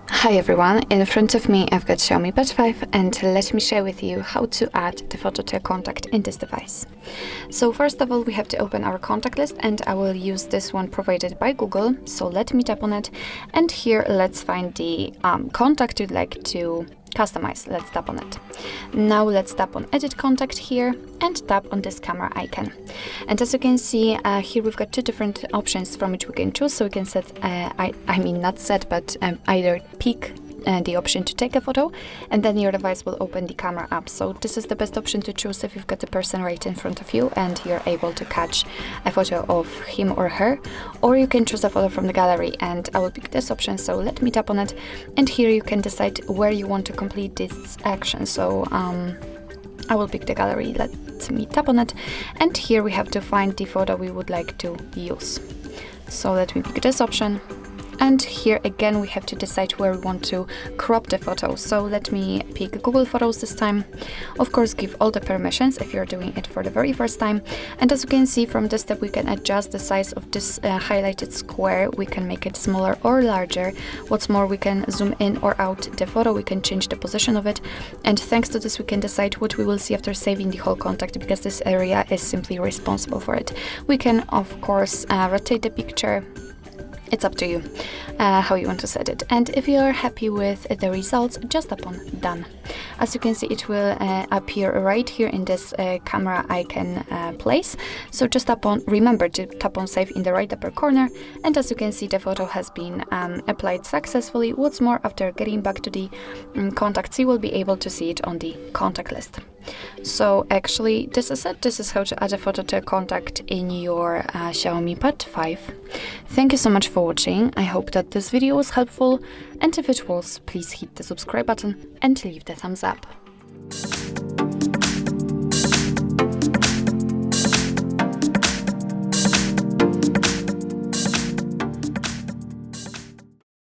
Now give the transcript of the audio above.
Hi everyone, in front of me I've got XIAOMI Pad 5 and let me share with you how to add the photo to a contact in this device. So first of all we have to open our contact list and I will use this one provided by Google. So let me tap on it and here let's find the contact you'd like to customize. Let's tap on it. Now let's tap on edit contact here and tap on this camera icon. And as you can see here we've got two different options from which we can choose. So we can set, either pick the option to take a photo and then your device will open the camera app. So this is the best option to choose if you've got the person right in front of you and you're able to catch a photo of him or her, or you can choose a photo from the gallery and I will pick this option. So let me tap on it and here you can decide where you want to complete this action. So I will pick the gallery. Let me tap on it and here we have to find the photo we would like to use. So let me pick this option. And here again we have to decide where we want to crop the photo. So let me pick Google Photos this time. Of course give all the permissions if you're doing it for the very first time. And as you can see from this step we can adjust the size of this highlighted square. We can make it smaller or larger. What's more, we can zoom in or out the photo. We can change the position of it. And thanks to this we can decide what we will see after saving the whole contact, because this area is simply responsible for it. We can of course rotate the picture. It's up to you how you want to set it. And if you are happy with the results, just tap on done. As you can see, it will appear right here in this camera icon place. So just remember to tap on save in the right upper corner. And as you can see, the photo has been applied successfully. What's more, after getting back to the contacts, you will be able to see it on the contact list. So actually this is it. This is how to add a photo to a contact in your XIAOMI Pad 5. Thank you so much for watching. I hope that this video was helpful, and if it was, please hit the subscribe button and leave the thumbs up.